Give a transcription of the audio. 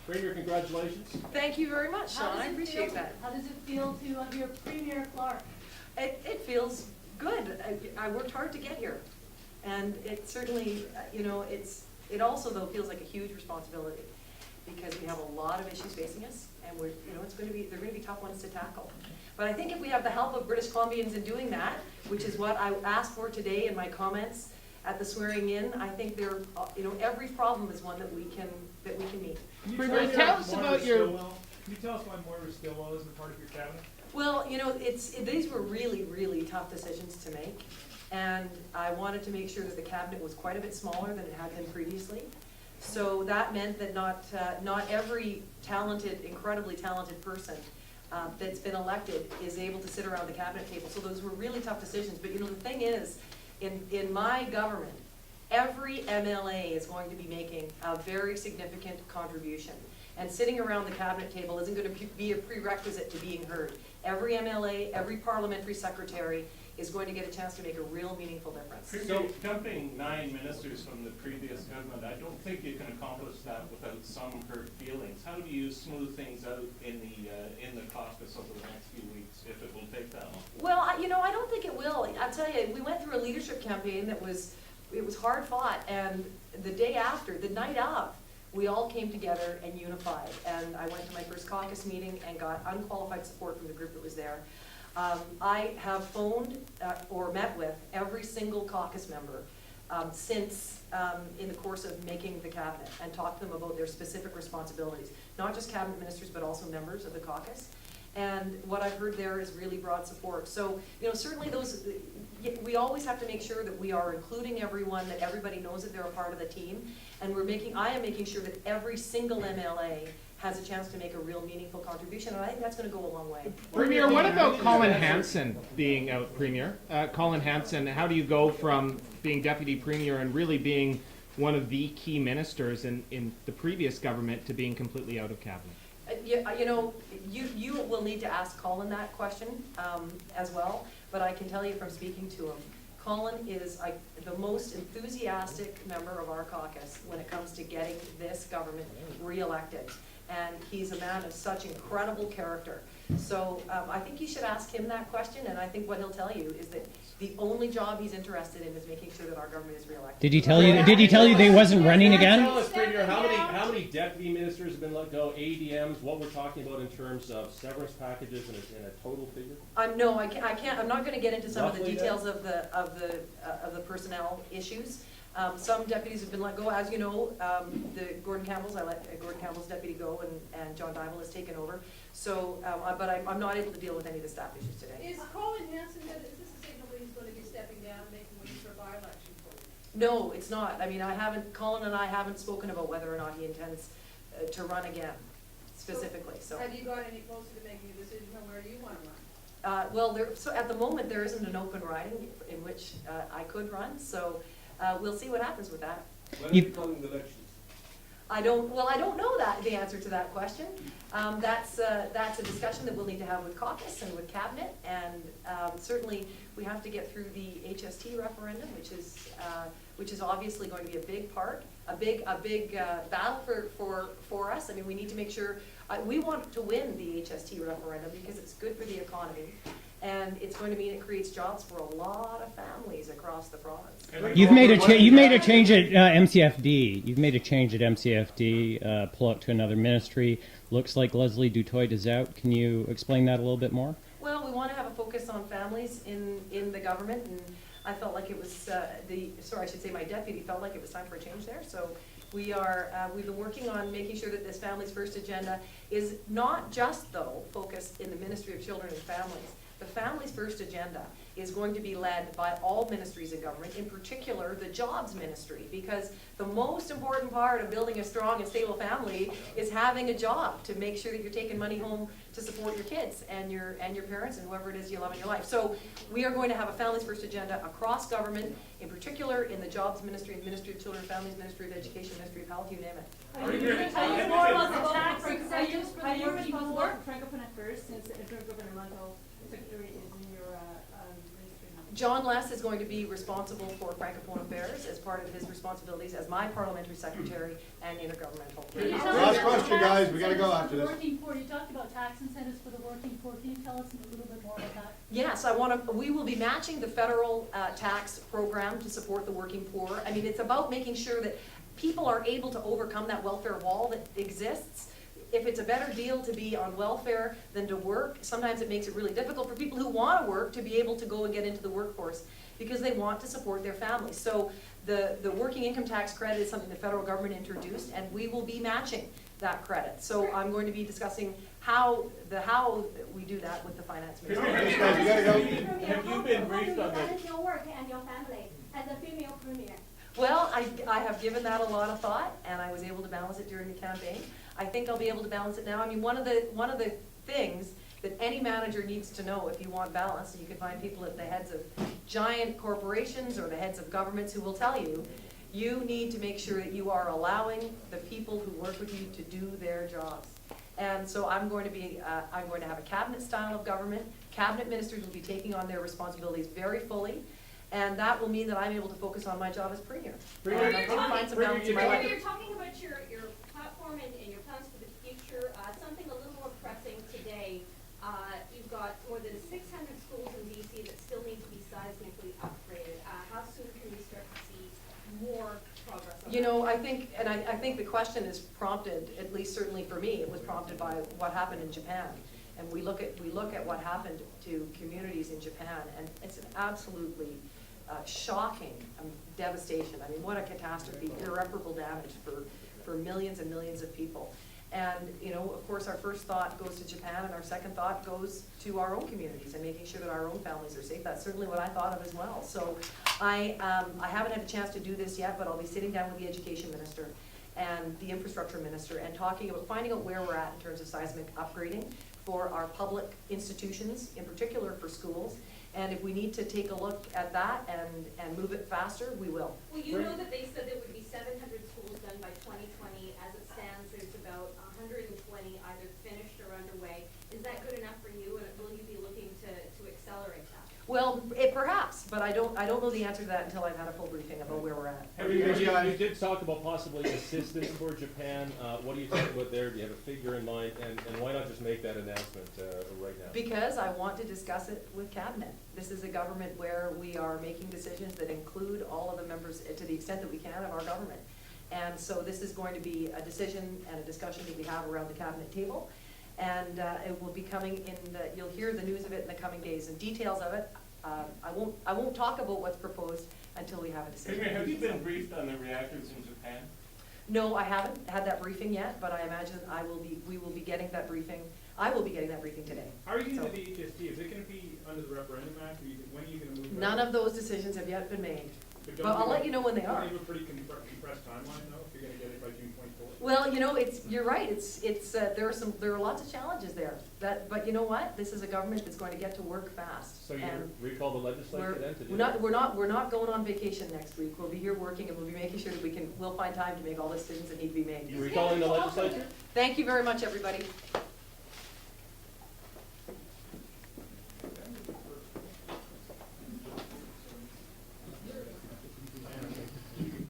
Premier, congratulations. Thank you very much, Sean. I appreciate that. How does it feel to have your Premier Clark? It feels good. I worked hard to get here, and it certainly, it also though feels like a huge responsibility because we have a lot of issues facing us, and they're going to be tough ones to tackle. But I think if we have the help of British Columbians in doing that, which is what I asked for today in my comments at the swearing in, I think every problem is one that we can meet. Premier, tell us about your. Can you tell us why Moira Stillwell isn't part of your cabinet? Well, these were really, really tough decisions to make, and I wanted to make sure that the cabinet was quite a bit smaller than it had been previously. So that meant that not every incredibly talented person that's been elected is able to sit around the cabinet table. So those were really tough decisions. But the thing is, in my government, every MLA is going to be making a very significant contribution. And sitting around the cabinet table isn't going to be a prerequisite to being heard. Every MLA, every parliamentary secretary is going to get a chance to make a real meaningful difference. So dumping 9 ministers from the previous government, I don't think you can accomplish that without some hurt feelings. How do you smooth things out in the caucus over the next few weeks, if it will take that long? Well, I don't think it will. I'll tell you, we went through a leadership campaign that was hard fought, and the day after, the night of, we all came together and unified. And I went to my first caucus meeting and got unqualified support from the group that was there. I have phoned or met with every single caucus member since in the course of making the cabinet and talked to them about their specific responsibilities, not just cabinet ministers, but also members of the caucus. And what I've heard there is really broad support. So, certainly we always have to make sure that we are including everyone, that everybody knows that they're a part of the team. And I am making sure that every single MLA has a chance to make a real meaningful contribution, and I think that's going to go a long way. Premier, what about Colin Hanson being out Premier? Colin Hanson, how do you go from being Deputy Premier and really being one of the key ministers in the previous government to being completely out of cabinet? You will need to ask Colin that question as well, but I can tell you from speaking to him, Colin is the most enthusiastic member of our caucus when it comes to getting this government re-elected. And he's a man of such incredible character. So I think you should ask him that question, and I think what he'll tell you is that the only job he's interested in is making sure that our government is re-elected. Did he tell you that he wasn't running again? Tell us, Premier, how many deputy ministers have been let go, ADMs, what we're talking about in terms of severance packages and a total figure? No, I can't. I'm not going to get into some of the details of the personnel issues. Some deputies have been let go, as you know. The Gordon Campbell's deputy go, and John Dival has taken over. So, but I'm not able to deal with any of the staff issues today. Is Colin Hanson, is this a signal that he's going to be stepping down, making way for a by-election? No, it's not. I mean, Colin and I haven't spoken about whether or not he intends to run again, specifically. So have you got any closer to making a decision on where you want to run? Well, so at the moment there isn't an open riding in which I could run. So we'll see what happens with that. When are you calling the elections? I don't know the answer to that question. That's a discussion that we'll need to have with caucus and with cabinet, and certainly we have to get through the HST referendum, which is obviously going to be a big part, a big battle for us. I mean, we need to make sure we want to win the HST referendum because it's good for the economy. And it's going to mean it creates jobs for a lot of families across the province. You've made a change at MCFD. You've made a change at MCFD. Pull out to another ministry. Looks like Leslie Dutoit is out. Can you explain that a little bit more? Well, we want to have a focus on families in the government, and I felt like it was my deputy felt like it was time for a change there. So we've been working on making sure that this Families First agenda is not just though focused in the Ministry of Children and Families. The Families First agenda is going to be led by all ministries of government, in particular the Jobs Ministry, because the most important part of building a strong and stable family is having a job to make sure that you're taking money home to support your kids and your parents and whoever it is you love in your life. So we are going to have a Families First agenda across government, in particular in the Jobs Ministry, Ministry of Children and Families, Ministry of Education, Ministry of Health, you name it. Are you more about the tax incentives for the working poor? Francophone first, since governmental secretary is in your ministry John Less is going to be responsible for Francophone affairs as part of his responsibilities as my parliamentary secretary and intergovernmental. Can you tell Last us question, about guys. tax We gotta go incentives after for the this. Working poor, you talked about tax incentives for the working poor, can you tell us a little bit more about that? Yes, we will be matching the federal tax program to support the working poor. I mean, it's about making sure that people are able to overcome that welfare wall that exists. If it's a better deal to be on welfare than to work, sometimes it makes it really difficult for people who want to work to be able to go and get into the workforce because they want to support their families. So the working income tax credit is something the federal government introduced, and we will be matching that credit. So I'm going to be discussing how we do that with the finance minister. Thanks, guys. We gotta go. Have you been briefed on How this? does your work and your family as a female premier? Well, I have given that a lot of thought, and I was able to balance it during the campaign. I think I'll be able to balance it now. I mean, one of the things that any manager needs to know if you want balance, and you can find people at the heads of giant corporations or the heads of governments who will tell you, you need to make sure that you are allowing the people who work with you to do their jobs. And so I'm going to have a cabinet style of government. Cabinet ministers will be taking on their responsibilities very fully. And that will mean that I'm able to focus on my job as premier. And I think find some balance in my life. You're talking about your platform and your plans for the future, something a little more pressing today. You've got more than 600 schools in BC that still need to be seismically upgraded. How soon can we start to see more progress on that? You know, I think the question is prompted, at least certainly for me, it was prompted by what happened in Japan. And we look at what happened to communities in Japan, and it's an absolutely shocking devastation. I mean, what a catastrophe, irreparable damage for millions and millions of people. And, you know, of course, our first thought goes to Japan, and our second thought goes to our own communities and making sure that our own families are safe. That's certainly what I thought of as well. So I haven't had a chance to do this yet, but I'll be sitting down with the education minister and the infrastructure minister and finding out where we're at in terms of seismic upgrading for our public institutions, in particular for schools. And if we need to take a look at that and move it faster, we will. Well, you know that they said there would be 700 schools done by 2020. As it stands, there's about 120 either finished or underway. Is that good enough for you, and will you be looking to accelerate that? Well, perhaps, but I don't know the answer to that until I've had a full briefing about where we're at. You did talk about possibly assistance for Japan. What are you talking about there? Do you have a figure in mind? And why not just make that announcement right now? Because I want to discuss it with cabinet. This is a government where we are making decisions that include all of the members, to the extent that we can, of our government. And so this is going to be a decision and a discussion that we have around the cabinet table. And it will be coming you'll hear the news of it in the coming days, and details of it. I won't talk about what's proposed until we have a decision. Premier, have you been briefed on the reactors in Japan? No, I haven't had that briefing yet, but I imagine we will be getting that briefing. I will be getting that briefing today. How are you So- going to the HST? Is it going to be under the referendum act, or when are you going to move that? None of those decisions have yet been made. But But I'll let you know when they are. Don't you have a pretty compressed timeline, though, if you're going to get it by June 24th? Well, you know, you're right, there are lots of challenges there, but you know what? This is a government that's going to get to work fast. So you And recall the legislature then to do we're that? we're not going on vacation next week. We'll be here working, and we'll be making sure that we'll find time to make all the decisions that need to be made. You recalling the legislature? Thank you very much, everybody.